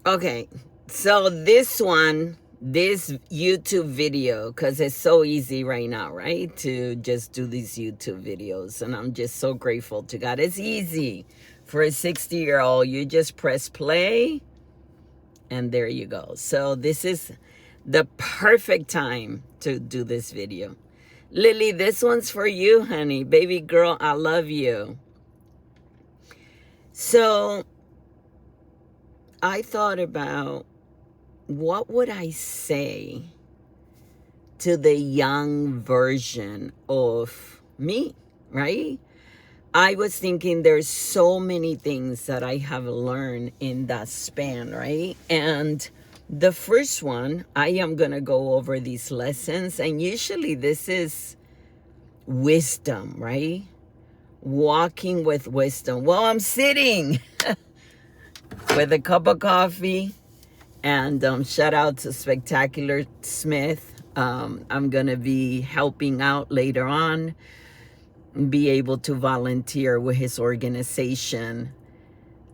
Okay, so this YouTube video, because it's so easy right now, right? To just do these YouTube videos. And I'm just so grateful to God. It's easy for a 60-year-old. You just press play and there you go. So this is the perfect time to do this video. Lily, this one's for you, honey. Baby girl, I love you. So I thought about, what would I say to the young version of me, right? I was thinking there's so many things that I have learned in that span, right? And the first one, I am going to go over these lessons. And usually this is wisdom, right? Walking with wisdom. Well, I'm sitting with a cup of coffee. And shout out to Spectacular Smith. I'm going to be helping out later on, be able to volunteer with his organization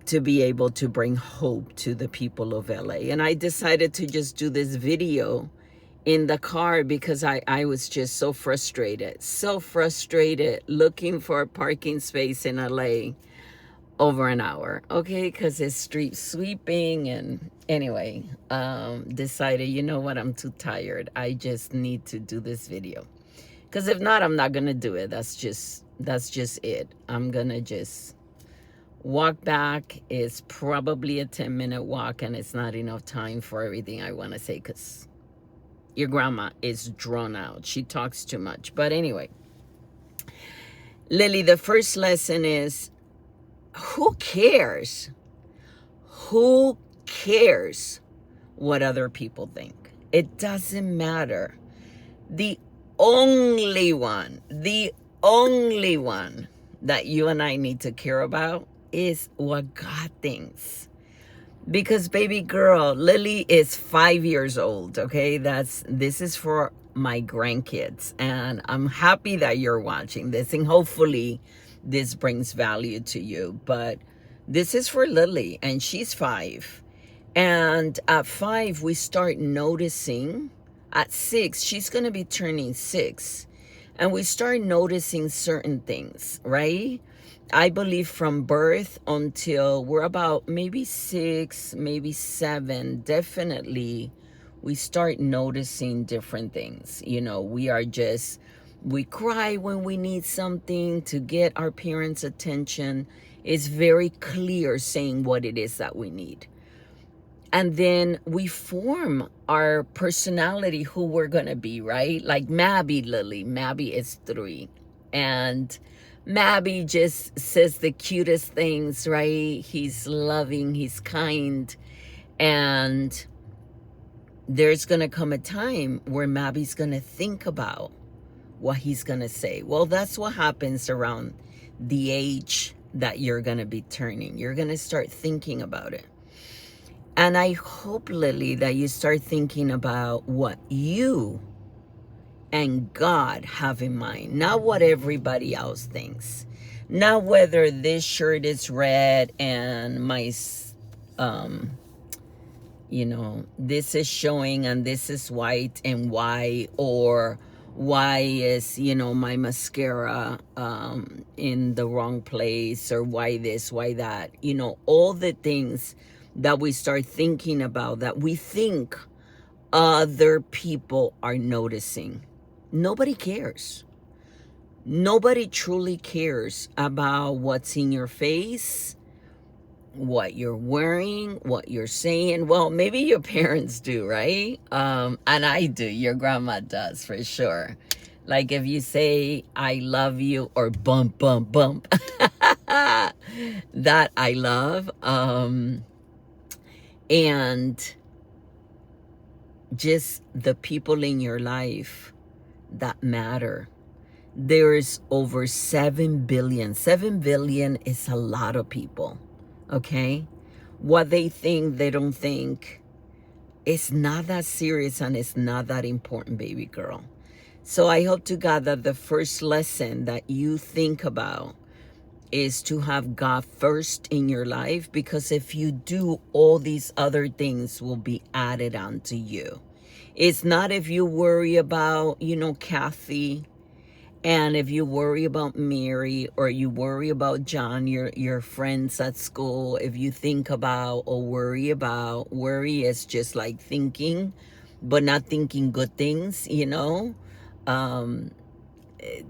to be able to bring hope to the people of LA. And I decided to just do this video in the car because I was just so frustrated looking for a parking space in LA over an hour, okay, because it's street sweeping. And anyway, decided, you know what, I'm too tired, I just need to do this video, because if not, I'm not gonna do it. That's just it. I'm gonna just walk back. It's probably a 10-minute walk, and it's not enough time for everything I want to say, because your grandma is drawn out, she talks too much. But anyway, Lily, the first lesson is, who cares? Who cares what other people think? It doesn't matter. The only one that you and I need to care about is what God thinks. Because baby girl, Lily is 5 years old, okay? This is for my grandkids. And I'm happy that you're watching this, and hopefully this brings value to you. But this is for Lily, and she's 5. And at 5, we start noticing. At 6, she's going to be turning 6. And we start noticing certain things, right? I believe from birth until we're about maybe 6, maybe 7, definitely we start noticing different things. You know, we cry when we need something to get our parents' attention. It's very clear saying what it is that we need. And then we form our personality, who we're going to be, right? Like Mabby, Lily. Mabby is 3. And Mabby just says the cutest things, right? He's loving, he's kind. And there's going to come a time where Mabby's going to think about what he's going to say. Well, that's what happens around the age that you're going to be turning. You're going to start thinking about it. And I hope, Lily, that you start thinking about what you and God have in mind, not what everybody else thinks. Not whether this shirt is red and my, this is showing and this is white, and why, or why is, my mascara in the wrong place, or why this, why that, all the things that we start thinking about that we think other people are noticing. Nobody cares. Nobody truly cares about what's in your face, what you're wearing, what you're saying. Well, maybe your parents do, right? And I do. Your grandma does, for sure. Like if you say, I love you, or bump, bump, bump. That I love. And just the people in your life that matter. There's over 7 billion. 7 billion is a lot of people, okay? What they think, they don't think. It's not that serious, and it's not that important, baby girl. So I hope to God that the first lesson that you think about is to have God first in your life, because if you do, all these other things will be added onto you. It's not if you worry about, Kathy, and if you worry about Mary, or you worry about John, your friends at school. If you think about or worry is just like thinking, but not thinking good things. Um,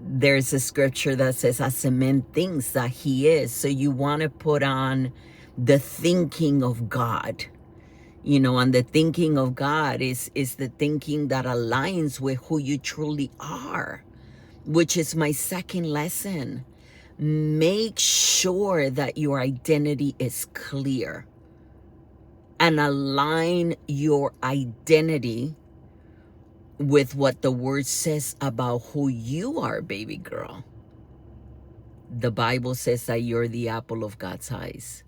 there's a scripture that says, as a man thinks that he is. So you want to put on the thinking of God, and the thinking of God is the thinking that aligns with who you truly are, which is my second lesson. Make sure that your identity is clear, and align your identity with what the word says about who you are, baby girl. The Bible says that you're the apple of God's eyes,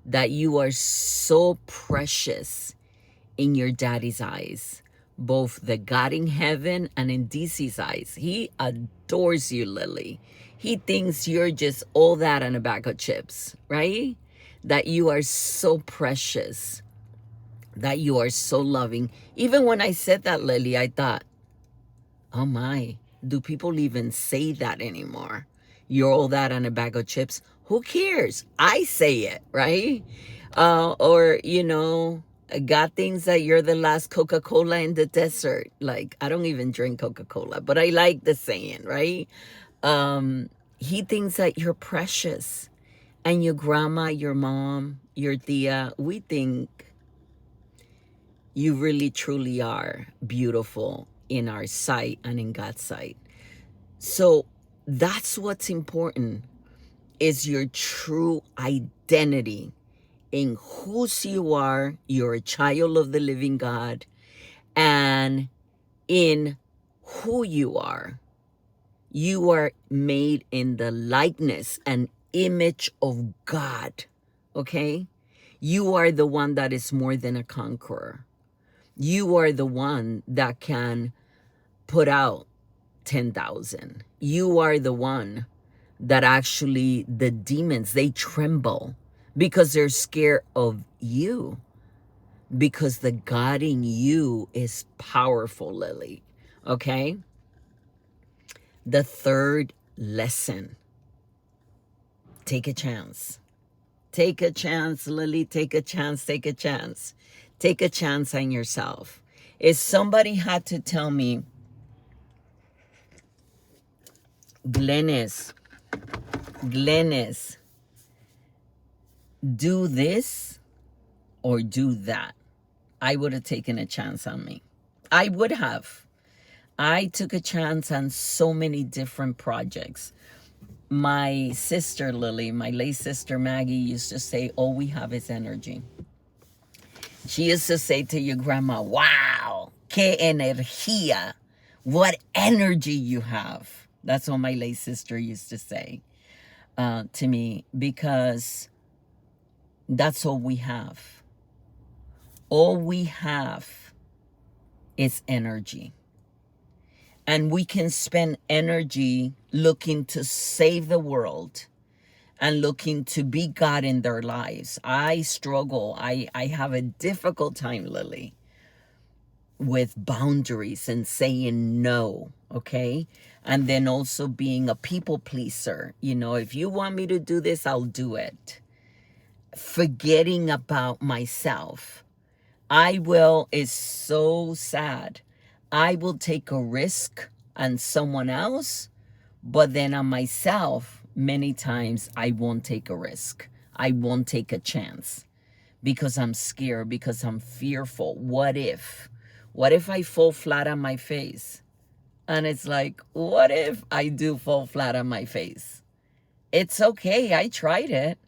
that you are so precious in your daddy's eyes, both the God in heaven and in DC's eyes. He adores you, Lily. He thinks you're just all that and a bag of chips, right? That you are so precious, that you are so loving. Even when I said that, Lily, I thought, oh my, do people even say that anymore? You're all that and a bag of chips. Who cares? I say it, right? Or, God thinks that you're the last Coca-Cola in the desert. Like, I don't even drink Coca-Cola, but I like the saying, right? He thinks that you're precious. And your grandma, your mom, your tia, we think you really truly are beautiful in our sight and in God's sight. So that's what's important, is your true identity in whose you are. You're a child of the living God, and in who you are. You are made in the likeness and image of God, okay? You are the one that is more than a conqueror. You are the one that can put out 10,000. You are the one that actually the demons, they tremble because they're scared of you, because the God in you is powerful, Lily. Okay? The third lesson, take a chance. Take a chance, Lily. Take a chance. Take a chance. Take a chance on yourself. If somebody had to tell me, Glennis, do this or do that, I would have taken a chance on me. I would have. I took a chance on so many different projects. My sister Lily, my late sister Maggie, used to say, all we have is energy. She used to say to your grandma, wow, que energía. What energy you have. That's what my late sister used to say to me, because that's all we have. All we have is energy. And we can spend energy looking to save the world and looking to be God in their lives. I struggle. I have a difficult time, Lily, with boundaries and saying no, okay? And then also being a people pleaser. If you want me to do this, I'll do it. Forgetting about myself. It's so sad. I will take a risk on someone else, but then on myself, many times I won't take a risk. I won't take a chance because I'm scared, because I'm fearful. What if? What if I fall flat on my face? And it's like, what if I do fall flat on my face? It's okay. I tried it.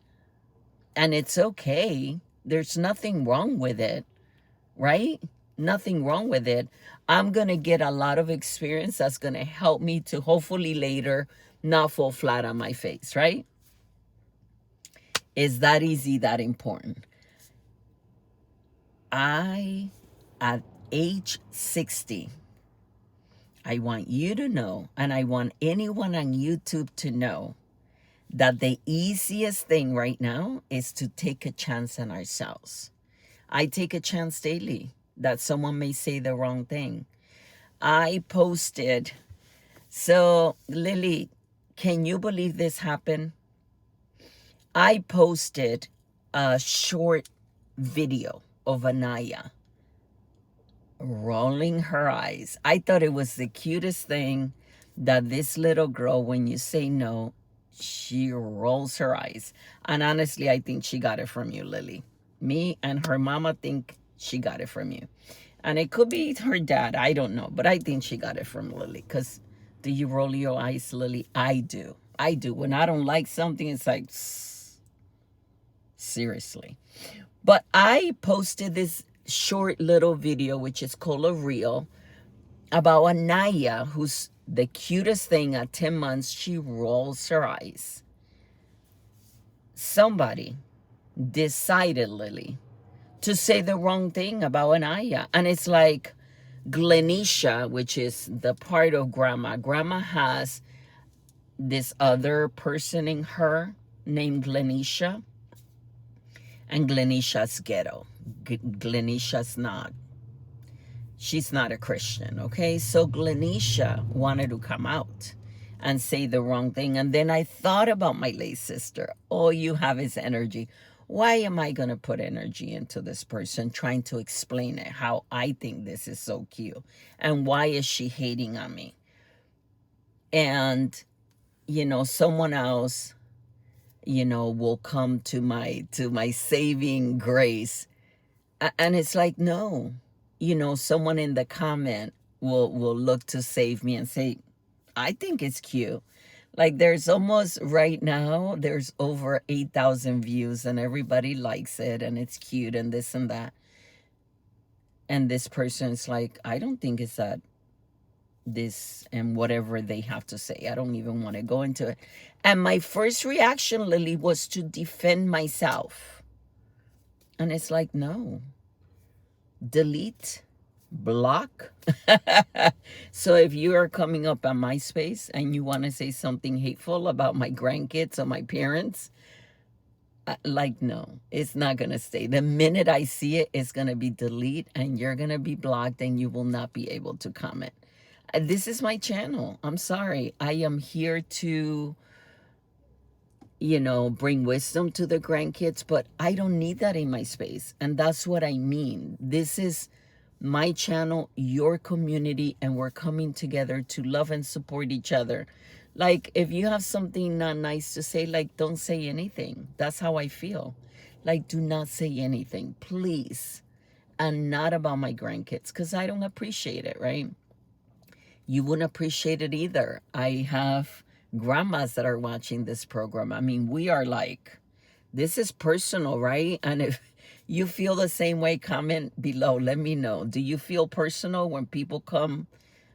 And it's okay. There's nothing wrong with it, right? Nothing wrong with it. I'm going to get a lot of experience that's going to help me to hopefully later not fall flat on my face, right? Is that easy, that important? At age 60, I want you to know, and I want anyone on YouTube to know, that the easiest thing right now is to take a chance on ourselves. I take a chance daily that someone may say the wrong thing. I posted, so Lily, can you believe this happened? I posted a short video of Anaya rolling her eyes. I thought it was the cutest thing that this little girl, when you say no, she rolls her eyes. And honestly, I think she got it from you, Lily. Me and her mama think she got it from you. And it could be her dad. I don't know. But I think she got it from Lily. Because do you roll your eyes, Lily? I do. I do. When I don't like something, it's like, seriously. But I posted this short little video, which is called a reel, about Anaya, who's the cutest thing at 10 months. She rolls her eyes. Somebody decided, Lily, to say the wrong thing about Anaya. And it's like Glenisha, which is the part of grandma. Grandma has this other person in her named Glenisha. And Glenisha's ghetto. Glenisha's not. She's not a Christian, okay? So Glenisha wanted to come out and say the wrong thing. And then I thought about my late sister. All you have is energy. Why am I going to put energy into this person trying to explain it, how I think this is so cute? And why is she hating on me? And, you know, someone else, you know, will come to my saving grace. And it's like, no, you know, someone in the comment will look to save me and say, I think it's cute. Like there's almost right now, there's over 8,000 views and everybody likes it and it's cute and this and that. And this person's like, I don't think it's that this and whatever they have to say. I don't even want to go into it. And my first reaction, Lily, was to defend myself. And it's like, no. Delete, block. So if you are coming up on my space and you want to say something hateful about my grandkids or my parents, like, no, it's not going to stay. The minute I see it, it's going to be delete and you're going to be blocked and you will not be able to comment. This is my channel. I'm sorry. I am here to, you know, bring wisdom to the grandkids, but I don't need that in my space. And that's what I mean. This is my channel, your community, and we're coming together to love and support each other. Like, if you have something not nice to say, like, don't say anything. That's how I feel. Like, do not say anything, please. And not about my grandkids, because I don't appreciate it, right? You wouldn't appreciate it either. I have grandmas that are watching this program. I mean, we are like, this is personal, right? And if you feel the same way, comment below. Let me know. Do you feel personal when people come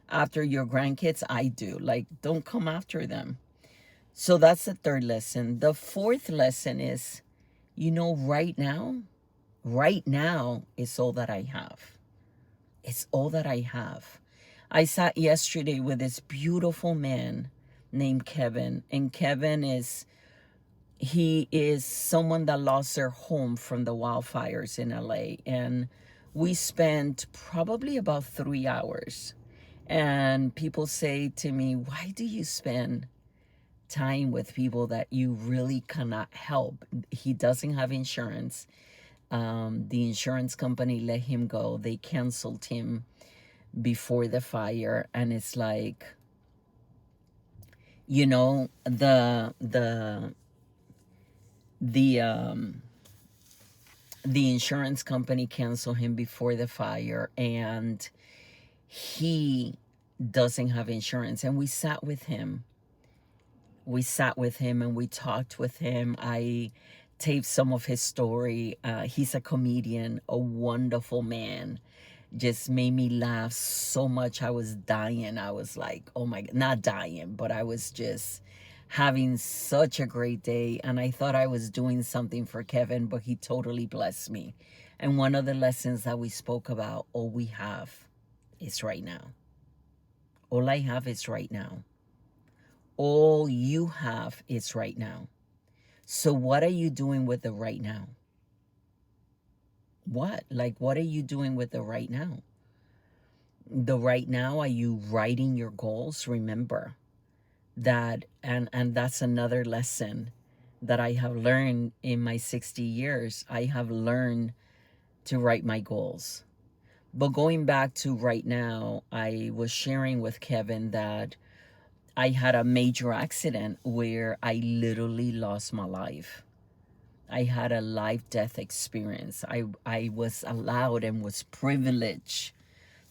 after your grandkids? I do. Like, don't come after them. So that's the third lesson. The fourth lesson is, you know, right now is all that I have. It's all that I have. I sat yesterday with this beautiful man named Kevin, and Kevin he is someone that lost their home from the wildfires in LA, and we spent probably about 3 hours. And people say to me, why do you spend time with people that you really cannot help? He doesn't have insurance. The insurance company let him go. They canceled him before the fire, and it's like, you know, the insurance company canceled him before the fire, and he doesn't have insurance. And we sat with him and we talked with him. I taped some of his story. He's a comedian, a wonderful man. Just made me laugh so much. I was dying. I was like, oh my God, not dying, but I was just having such a great day. And I thought I was doing something for Kevin, but he totally blessed me. And one of the lessons that we spoke about, all we have is right now. All I have is right now. All you have is right now. So what are you doing with the right now? What are you doing with the right now? The right now, are you writing your goals? Remember that, and that's another lesson that I have learned in my 60 years. I have learned to write my goals. But going back to right now, I was sharing with Kevin that I had a major accident where I literally lost my life. I had a life death experience. I was allowed and was privileged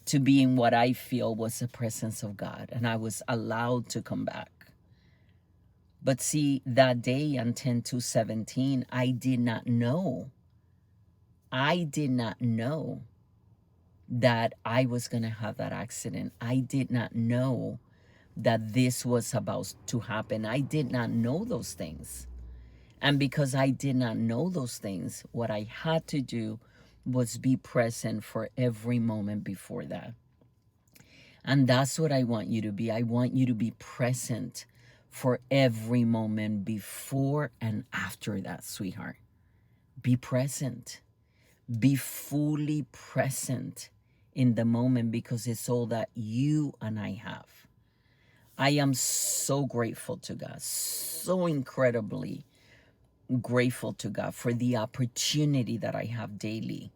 to be in what I feel was the presence of God, and I was allowed to come back. But see, that day on 10/2/17, I did not know. I did not know that I was going to have that accident. I did not know that this was about to happen. I did not know those things. And because I did not know those things, what I had to do was be present for every moment before that. And that's what I want you to be. I want you to be present for every moment before and after that, sweetheart. Be present. Be fully present in the moment, because it's all that you and I have. I am so grateful to God, so incredibly grateful to God for the opportunity that I have daily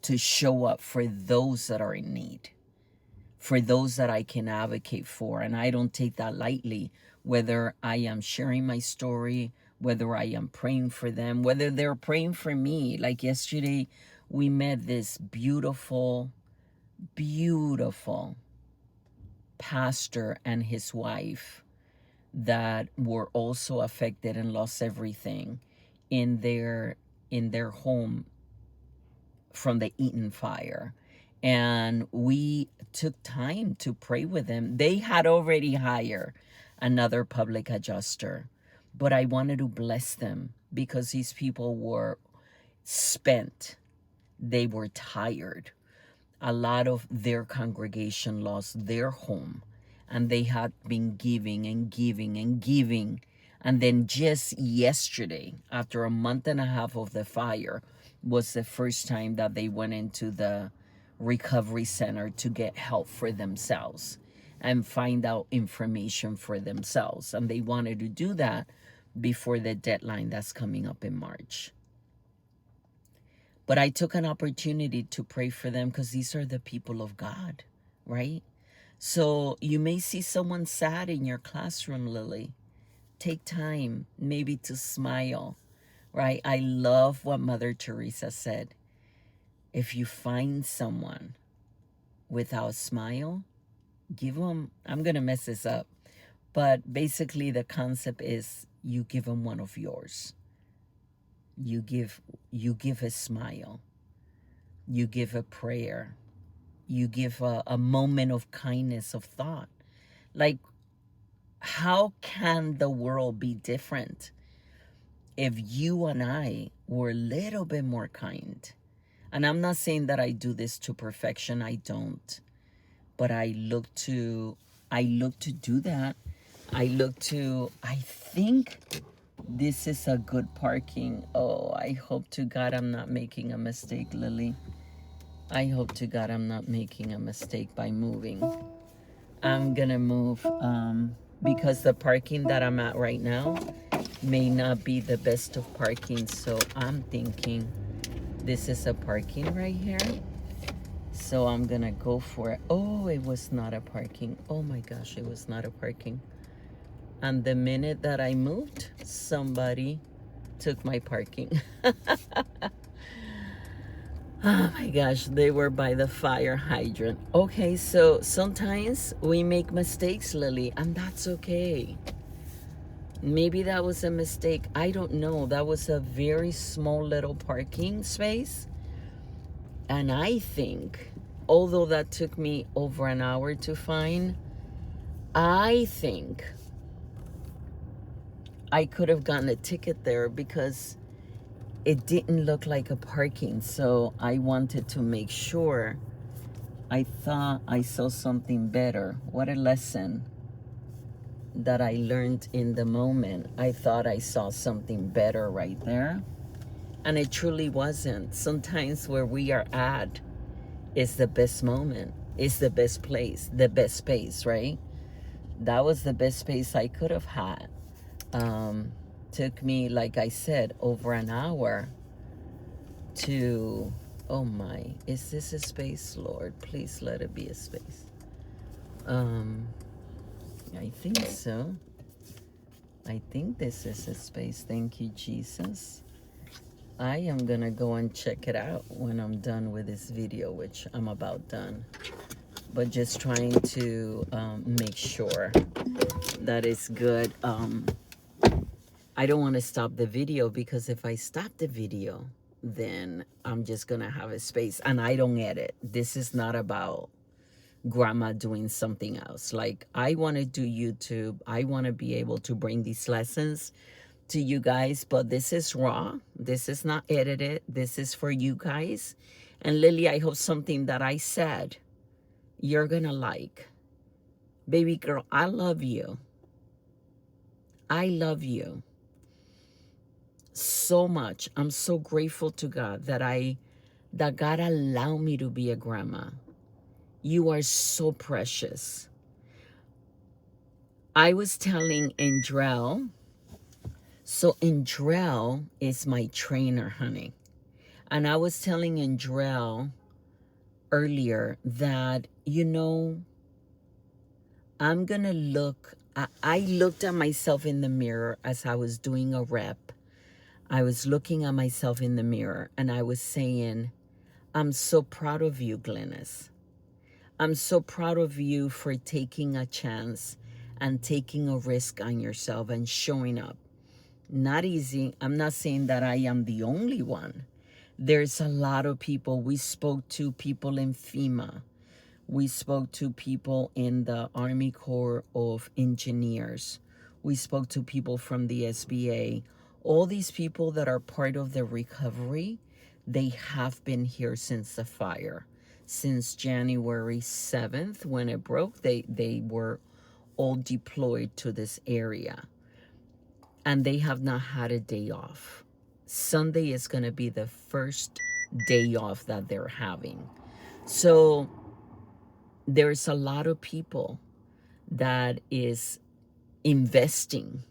to show up for those that are in need, for those that I can advocate for. And I don't take that lightly, whether I am sharing my story, whether I am praying for them, whether they're praying for me. Like yesterday, we met this beautiful, beautiful pastor and his wife that were also affected and lost everything in their home from the Eaton fire. And we took time to pray with them. They had already hired another public adjuster, but I wanted to bless them because these people were spent. They were tired. A lot of their congregation lost their home, and they had been giving and giving and giving. And then just yesterday, after a month and a half of the fire, was the first time that they went into the recovery center to get help for themselves and find out information for themselves. And they wanted to do that before the deadline that's coming up in March. But I took an opportunity to pray for them because these are the people of God, right? So you may see someone sad in your classroom, Lily. Take time maybe to smile, right? I love what Mother Teresa said. If you find someone without a smile, give them, I'm going to mess this up, but basically the concept is you give them one of yours. You give a smile. You give a prayer. You give a moment of kindness, of thought. Like, how can the world be different if you and I were a little bit more kind? And I'm not saying that I do this to perfection. I don't. But I look to do that. I think this is a good parking. Oh, I hope to God I'm not making a mistake, Lily. I hope to God I'm not making a mistake by moving. I'm gonna move because the parking that I'm at right now may not be the best of parking. So I'm thinking this is a parking right here. So I'm gonna go for it. Oh, it was not a parking. Oh my gosh, it was not a parking. And the minute that I moved, somebody took my parking. Oh my gosh, they were by the fire hydrant. Okay, so sometimes we make mistakes, Lily, and that's okay. Maybe that was a mistake. I don't know. That was a very small little parking space. And I think, although that took me over an hour to find, I think I could have gotten a ticket there because it didn't look like a parking. So I wanted to make sure. I thought I saw something better. What a lesson. that I learned in the moment. I thought I saw something better right there, and it truly wasn't. Sometimes where we are at is the best moment, is the best place, the best space, right? That was the best space I could have had. Um, Took me, like I said, over an hour to, oh my, is this a space, Lord? Please let it be a space. I think so. I think this is a space. Thank you, Jesus. I am gonna go and check it out when I'm done with this video, which I'm about done. But just trying to make sure that it's good. I don't want to stop the video, because if I stop the video, then I'm just gonna have a space, and I don't edit. This is not about grandma doing something else. Like, I want to do YouTube. I want to be able to bring these lessons to you guys, but this is raw. This is not edited. This is for you guys. And Lily, I hope something that I said you're gonna like. Baby girl, I love you. I love you so much. I'm so grateful to God that God allowed me to be a grandma. You are so precious. I was telling Andrell, so Andrell is my trainer, honey. And I was telling Andrell earlier that, I'm going to look, I looked at myself in the mirror as I was doing a rep. I was looking at myself in the mirror and I was saying, I'm so proud of you, Glennis. I'm so proud of you for taking a chance and taking a risk on yourself and showing up. Not easy. I'm not saying that I am the only one. There's a lot of people. We spoke to people in FEMA. We spoke to people in the Army Corps of Engineers. We spoke to people from the SBA. All these people that are part of the recovery, they have been here since the fire. Since January 7th, when it broke, they were all deployed to this area. And they have not had a day off. Sunday is going to be the first day off that they're having. So there's a lot of people that is investing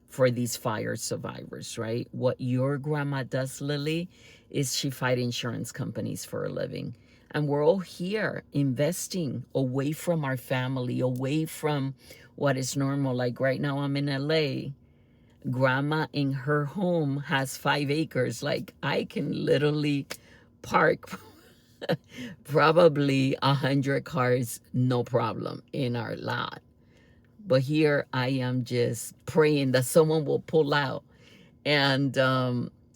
for these fire survivors, right? What your grandma does, Lily, is she fights insurance companies for a living. And we're all here investing away from our family, away from what is normal. Like right now I'm in LA. Grandma in her home has 5 acres. Like, I can literally park probably 100 cars, no problem, in our lot. But here I am just praying that someone will pull out. And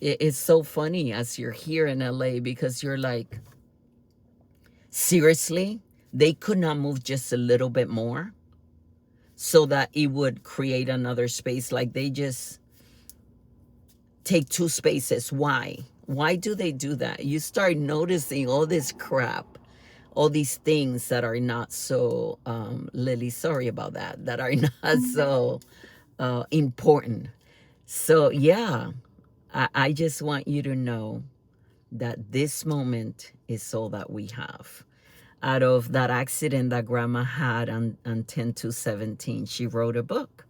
it's so funny as you're here in LA, because you're like, seriously? They could not move just a little bit more so that it would create another space? Like, they just take 2 spaces. Why? Why do they do that? You start noticing all this crap, all these things that are not so, Lily, sorry about that are not so important. So yeah, I just want you to know that this moment is all that we have. Out of that accident that grandma had on 10/2/17, she wrote a book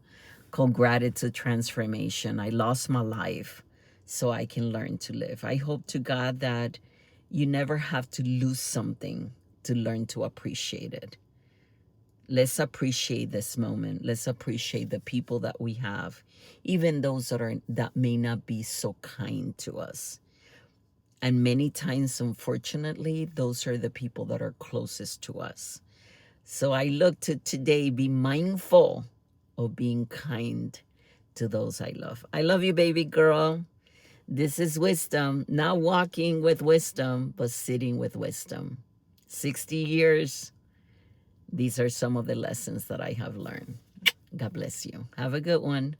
called Gratitude Transformation. I lost my life so I can learn to live. I hope to God that you never have to lose something to learn to appreciate it. Let's appreciate this moment. Let's appreciate the people that we have, even those that may not be so kind to us. And many times, unfortunately, those are the people that are closest to us. So I look to today be mindful of being kind to those I love. I love you, baby girl. This is wisdom, not walking with wisdom, but sitting with wisdom. 60 years. These are some of the lessons that I have learned. God bless you. Have a good one.